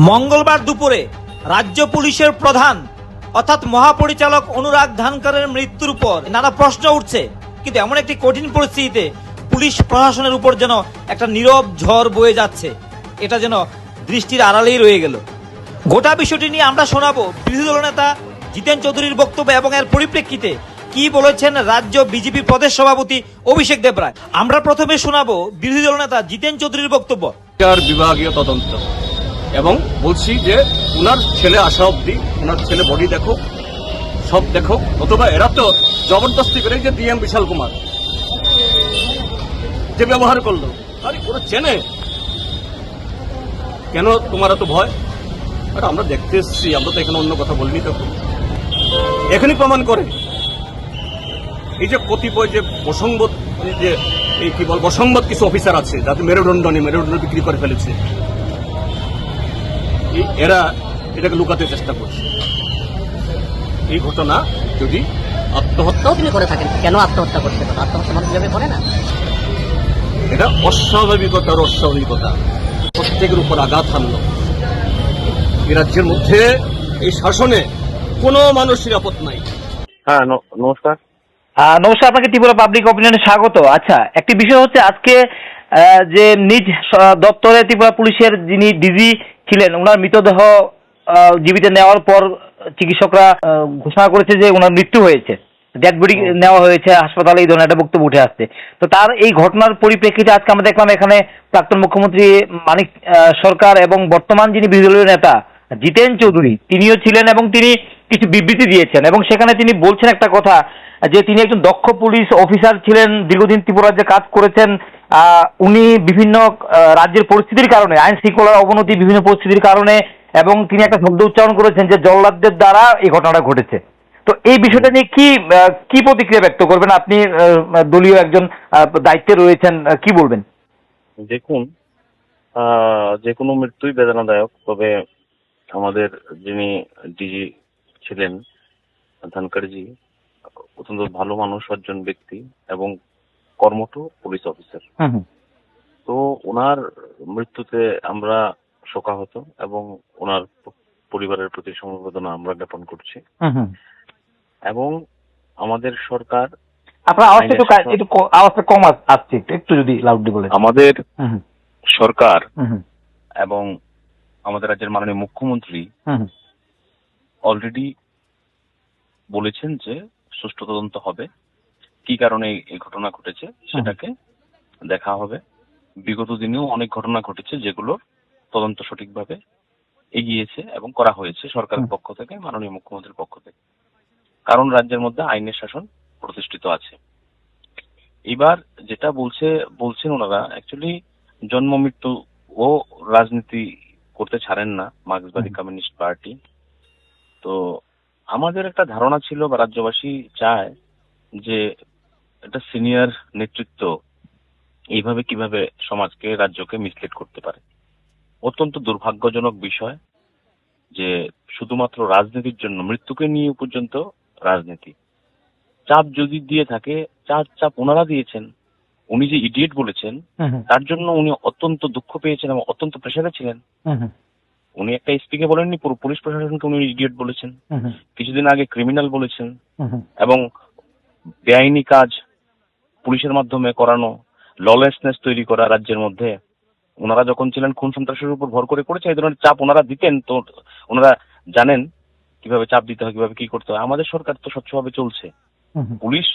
মঙ্গলবার দুপুরে রাজ্য পুলিশের প্রধান অর্থাৎ মহাপরিচালক অনুরাগ ধানকারের মৃত্যুর পর নানা প্রশ্ন উঠছে, কিন্তু এমন একটি কঠিন পরিস্থিতিতে পুলিশ প্রশাসনের উপর যেন একটা নীরব ঝড় বয়ে যাচ্ছে, এটা যেন দৃষ্টির আড়ালেই রয়ে গেল। গোটা বিষয়টি নিয়ে আমরা শোনাবো বিরোধী দলনেতা জিতেন চৌধুরীর বক্তব্য এবং এর পরিপ্রেক্ষিতে কি বলেছেন রাজ্য বিজেপি প্রদেশ সভাপতি অভিষেক দেবরায়। আমরা প্রথমে শোনাবো বিরোধী দলনেতা জিতেন চৌধুরীর বক্তব্য। বিভাগীয় তদন্ত এবং বলছি যে উনার ছেলে আসা অব্দি উনার ছেলে বডি দেখো, সব দেখো, অথবা এরা তো জবরদস্তি করে যে ডিএম বিশাল কুমার যে ব্যবহার করলো, আরে ওরা চেনে কেন তোমার এত ভয়? আরে আমরা দেখতে এসছি, আমরা তো এখানে অন্য কথা বলিনি। তো এখনই প্রমাণ করে এই যে কতিপয় যে প্রসঙ্গত যে এই কি বল বসংবাদ কিছু অফিসার আছে যাতে মেরুদণ্ড বিক্রি করে ফেলেছে, এরা এটাকে লুকাতে চেষ্টা করছে। এই ঘটনা যদি আত্মহত্যা তিনি করে থাকেন, কেন আত্মহত্যা করছে? আত্মহত্যা মানুষ যাবে করে না, এটা অস্বাভাবিকতার অস্বাভাবিকতা প্রত্যেকের উপর আঘাত হানলো। এই রাজ্যের মধ্যে এই শাসনে কোনো মানুষ নিরাপদ নাই। হ্যাঁ, নমস্কার। নমস্কার, আপনাকে ত্রিপুরা পাবলিক অপিনিয়নে স্বাগত। আচ্ছা, একটি বিষয় হচ্ছে আজকে যে নিজ দপ্তরে ত্রিপুরা পুলিশের যিনি ডিজি ছিলেন, ওনার মৃতদেহ জীবিত নেওয়ার পর চিকিৎসকরা ঘোষণা করেছে যে ওনার মৃত্যু হয়েছে, ডেড বডি নেওয়া হয়েছে হাসপাতালে, এই ধরনের একটা বক্তব্য উঠে আসছে। তো তার এই ঘটনার পরিপ্রেক্ষিতে আজকে আমরা দেখলাম এখানে প্রাক্তন মুখ্যমন্ত্রী মানিক সরকার এবং বর্তমান যিনি বিরোধী দলীয় নেতা জিতেন চৌধুরী তিনিও ছিলেন এবং তিনি কিছু বিবৃতি দিয়েছেন এবং সেখানে তিনি বলছেন একটা কথা যে তিনি একজন দক্ষ পুলিশ অফিসার ছিলেন, দীর্ঘদিন ত্রিপুরা রাজ্যে কাজ করেছেন। উনি বিভিন্ন রাজ্যের পরিস্থিতির কারণে, আইন শৃঙ্খলার অবনতি, বিভিন্ন পরিস্থিতির কারণে, এবং তিনি একটা শব্দ উচ্চারণ করেছেন যে জল্লাদদের দ্বারা এই ঘটনাটা ঘটেছে। তো এই বিষয়টা নিয়ে কি প্রতিক্রিয়া ব্যক্ত করবেন আপনি? দলীয় একজন দায়িত্বে রয়েছেন, কি বলবেন? দেখুন, যে কোনো মৃত্যুই বেদনাদায়ক, তবে আমাদের যিনি ডিজি ছিলেন ধানকারজি অত্যন্ত ভালো মানুষ, সজ্জন ব্যক্তি এবং কর্মঠ পুলিশ অফিসার। তো ওনার মৃত্যুতে আমরা শোকাহত এবং ওনার পরিবারের প্রতি সমবেদনা আমরা জ্ঞাপন করছি। এবং আমাদের সরকার, আপনার আওয়াজটা কম আসছে, একটু যদি লাউডলি বলেন। আমাদের সরকার এবং আমাদের রাজ্যের মাননীয় মুখ্যমন্ত্রী অলরেডি বলেছেন যে সুষ্ঠু তদন্ত হবে, কি কারণে এই ঘটনা ঘটেছে সেটাকে দেখা হবে। বিগত দিনেও অনেক ঘটনা ঘটেছে যেগুলোর তদন্ত সঠিকভাবে এগিয়েছে এবং করা হয়েছে সরকারের পক্ষ থেকে, মাননীয় মুখ্যমন্ত্রীর পক্ষ থেকে, কারণ রাজ্যের মধ্যে আইনের শাসন প্রতিষ্ঠিত আছে। এবার যেটা বলছেন ওনারা, অ্যাকচুয়ালি জন্ম মৃত্যু ও রাজনীতি করতে ছাড়েন না মার্ক্সবাদী কমিউনিস্ট পার্টি। তো আমাদের একটা ধারণা ছিল বা রাজ্যবাসী চায় যে একটা সিনিয়র নেতৃত্ব এইভাবে কিভাবে সমাজকে, রাজ্যকে মিসলিড করতে পারে। অত্যন্ত দুর্ভাগ্যজনক বিষয় যে শুধুমাত্র রাজনীতির জন্য মৃত্যুকে নিয়ে পর্যন্ত রাজনীতি চাপ যদি দিয়ে থাকে, চাপ ওনারা দিয়েছেন। উনি যে ইডিয়েট বলেছেন তার জন্য উনি অত্যন্ত দুঃখ পেয়েছেন এবং অত্যন্ত প্রেসারে ছিলেন। উনি একটা এসপি কে বলেননি, পুরো পুলিশ প্রশাসনকে উনি ইডিয়েট বলেছেন, কিছুদিন আগে ক্রিমিনাল বলেছেন, এবং বেআইনি কাজ পুলিশের মাধ্যমে করানো, ললেসনেস তৈরি করা রাজ্যের মধ্যে ওনারা যখন ছিলেন খুন সন্ত্রাসের উপর ভর করে করেছে। এই ধরনের চাপ ওনারা দিতেন, তো ওনারা জানেন কিভাবে চাপ দিতে হয়, কিভাবে কি করতে হয়। আমাদের সরকার তো স্বচ্ছভাবে চলছে। পুলিশ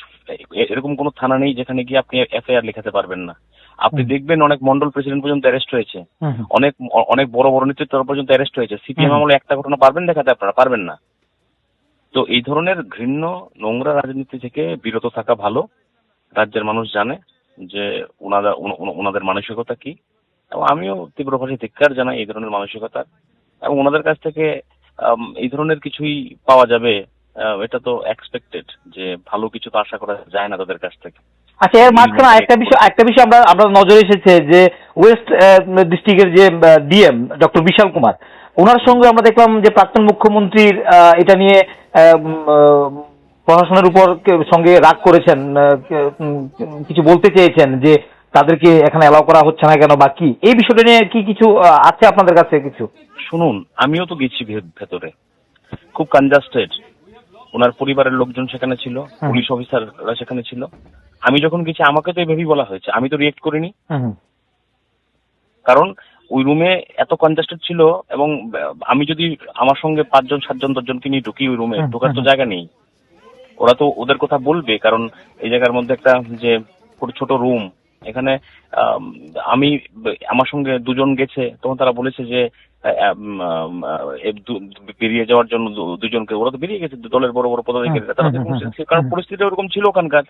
এরকম কোনো থানা নেই যেখানে গিয়ে আপনি এফআইআর লেখাতে পারবেন না। আপনি দেখবেন অনেক মন্ডল প্রেসিডেন্ট পর্যন্ত অ্যারেস্ট হয়েছে, অনেক বড় বড় নেতৃত্ব পর্যন্ত অ্যারেস্ট হয়েছে। সিপিএম আমলে একটা ঘটনা পারবেন দেখাতে? আপনারা পারবেন না। তো এই ধরনের ঘৃণ্য নোংরা রাজনীতি থেকে বিরত থাকা ভালো। রাজ্যের মানুষ জানে যে ওনাদের মানসিকতা কি, এবং আমিও তীব্র ভাষায় ধিক্কার জানাই এই ধরনের মানসিকতা। এবং ওনাদের কাছ থেকে এই ধরনের কিছুই পাওয়া যাবে এটা তো এক্সপেক্টেড, যে ভালো কিছু তো আশা করা যায় না তাদের কাছ থেকে। আচ্ছা, এর মাঝখানে একটা বিষয় আমরা নজরে এসেছে যে ওয়েস্ট ডিস্ট্রিক্টের যে ডিএম ডক্টর বিশাল কুমার, ওনার সঙ্গে আমরা দেখলাম যে প্রাক্তন মুখ্যমন্ত্রীর এটা নিয়ে প্রশাসনের উপর সঙ্গে রাগ করেছেন, কিছু বলতে চেয়েছেন যে তাদেরকে এখানে অ্যালাউ করা হচ্ছে না কেন বা কি, এই বিষয়টা নিয়ে কি কিছু আছে আপনাদের কাছে কিছু? শুনুন, আমিও তো গেছি ভেতরে, খুব কনজাস্টেড। ওনার পরিবারের লোকজন সেখানে ছিল, পুলিশ অফিসাররা সেখানে ছিল। আমি যখন গেছি আমাকে তো এইভাবেই বলা হয়েছে, আমি তো রিয়েক্ট করিনি। কারণ ওই রুমে এত কনজাস্টেড ছিল, এবং আমি যদি আমার সঙ্গে 5 জন 7 জন 10 জনকে নিয়ে ঢুকি ওই রুমে, ঢোকার তো জায়গা নেই। ওরা তো ওদের কথা বলবে, কারণ এই জায়গার মধ্যে একটা যে ছোট রুম, এখানে আমি আমার সঙ্গে 2 জন গেছে, তখন তারা বলেছে যে বেরিয়ে যাওয়ার জন্য 2 জনকে, ওরা তো বেরিয়ে গেছে দলের বড় বড় পদাধিকারীরা, তারা কারণ পরিস্থিতি ওরকম ছিল ওখানকার।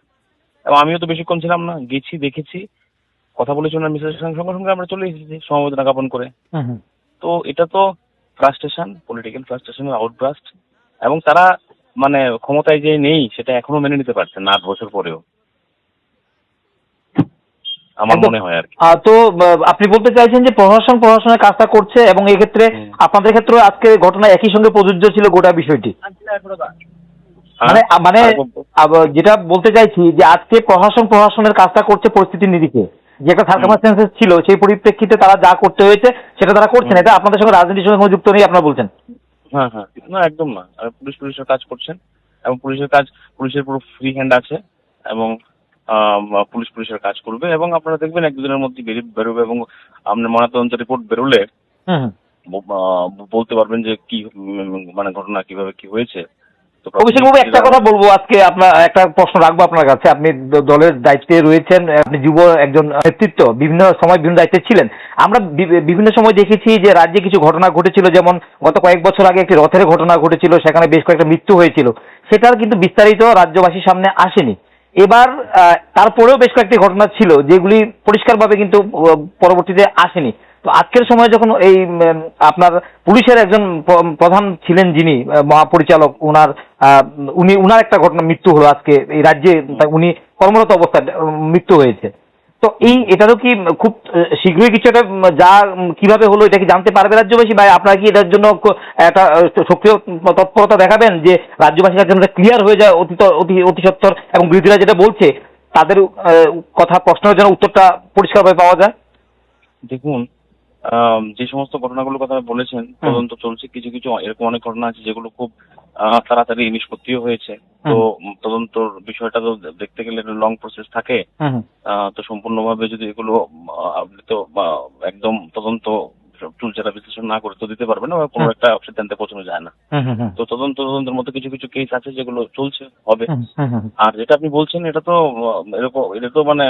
এবং আমিও তো বেশিক্ষণ ছিলাম না, গেছি দেখেছি, কথা বলেছি ওনার মিসেসের সঙ্গে, সঙ্গে সঙ্গে আমরা চলে এসেছি সমবেদনা জ্ঞাপন করে। তো এটা তো ফ্রাস্ট্রেশন, পলিটিক্যাল ফ্রাস্ট্রেশনের আউটব্রাস্ট, এবং তারা মানে ক্ষমতায় যে নেই সেটা এখনো মেনে নিতে পারছে না 8 বছর পরেও, আমার মনে হয় আর কি। তো আপনি বলতে চাইছেন যে প্রশাসনের কাজটা করছে, এবং এই ক্ষেত্রে আপনাদের ক্ষেত্রে আজকে ঘটনা একই সঙ্গে প্রযোজ্য ছিল গোটা বিষয়টি। মানে যেটা বলতে চাইছি যে আজকে প্রশাসনের কাজটা করছে পরিস্থিতির নিরিখে, যে একটা সার্কামস্ট্যান্সেস ছিল সেই পরিপ্রেক্ষিতে তারা যা করতে হয়েছে সেটা তারা করছেন। এটা আপনাদের সঙ্গে রাজনীতির সঙ্গে কোনো যুক্ত নেই আপনারা বলছেন? হ্যাঁ, না একদম না। পুলিশের কাজ করছেন, এবং পুলিশের পুরো ফ্রি হ্যান্ড আছে, এবং পুলিশের কাজ করবে, এবং আপনারা দেখবেন 1-2 দিনের মধ্যে বেরোবে, এবং আপনার ময়নাতদন্ত রিপোর্ট বেরোলে বলতে পারবেন যে কি মানে ঘটনা কিভাবে কি হয়েছে। অভিষেক বাবু, একটা কথা বলবো, আজকে আপনার একটা প্রশ্ন রাখবো আপনার কাছে। আপনি দলের দায়িত্বে রয়েছেন, আপনি যুব একজন নেতৃত্ব, বিভিন্ন সময় বিভিন্ন দায়িত্বে ছিলেন। আমরা বিভিন্ন সময় দেখেছি যে রাজ্যে কিছু ঘটনা ঘটেছিল, যেমন গত কয়েক বছর আগে একটি রথের ঘটনা ঘটেছিল, সেখানে বেশ কয়েকটা মৃত্যু হয়েছিল, সেটার কিন্তু বিস্তারিত রাজ্যবাসীর সামনে আসেনি। এবার তারপরেও বেশ কয়েকটি ঘটনা ছিল যেগুলি পরিষ্কারভাবে কিন্তু পরবর্তীতে আসেনি। তো আজকের সময় যখন এই আপনার পুলিশের একজন প্রধান ছিলেন যিনি মহাপরিচালক, উনার একটা ঘটনা মৃত্যু হলো আজকে এই রাজ্যে, উনি কর্মরত অবস্থায় মৃত্যু হয়েছে। তো এটারও কি খুব শীঘ্রই কিছু একটা কিভাবে হলো এটা কি জানতে পারবে রাজ্যবাসী, বা আপনারা কি এটার জন্য একটা সক্রিয় তৎপরতা দেখাবেন যে রাজ্যবাসীর কাছে ক্লিয়ার হয়ে যায় অতি সত্বর, এবং বিরোধীরা যেটা বলছে তাদের কথা প্রশ্নের যেন উত্তরটা পরিষ্কারভাবে পাওয়া যায়? দেখুন, যে সমস্ত ঘটনাগুলোর কথা বলেছেন, তদন্ত চলছে। কিছু কিছু এরকম অনেক ঘটনা আছে যেগুলো খুব তাড়াতাড়ি নিষ্পত্তিও হয়েছে। তো তদন্তর বিষয়টা তো দেখতে গেলে লং প্রসেস থাকে। তো সম্পূর্ণভাবে যদি এগুলো আপনি তো একদম তদন্ত চুলচেরা বিশ্লেষণ না করে তো দিতে পারবেন না, কোনো একটা সিদ্ধান্তে পৌঁছানো যায় না। তো তদন্তের মধ্যে কিছু কিছু কেস আছে যেগুলো চলছে, হবে। আর যেটা আপনি বলছেন এটা তো এরকম, এটা তো মানে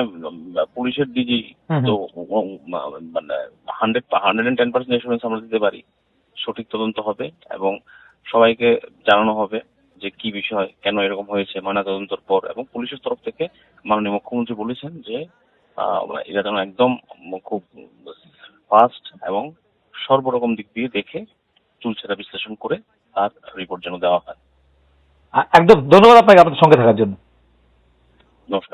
পুলিশের ডিজি, তো মানে 110% এসুরেন্স আমরা দিতে পারি সঠিক তদন্ত হবে, এবং সবাইকে জানানো হবে যে কি বিষয়, কেন এরকম হয়েছে ময়নাতদন্তের পর। এবং পুলিশের তরফ থেকে মাননীয় মুখ্যমন্ত্রী বলেছেন যে এরা যেন একদম খুব ফাস্ট এবং সর্বরকম দিক দিয়ে দেখে চুলচেরা বিশ্লেষণ করে তার রিপোর্ট যেন দেওয়া হয়। একদম ধন্যবাদ আপনাকে আপনাদের সঙ্গে থাকার জন্য। নমস্কার।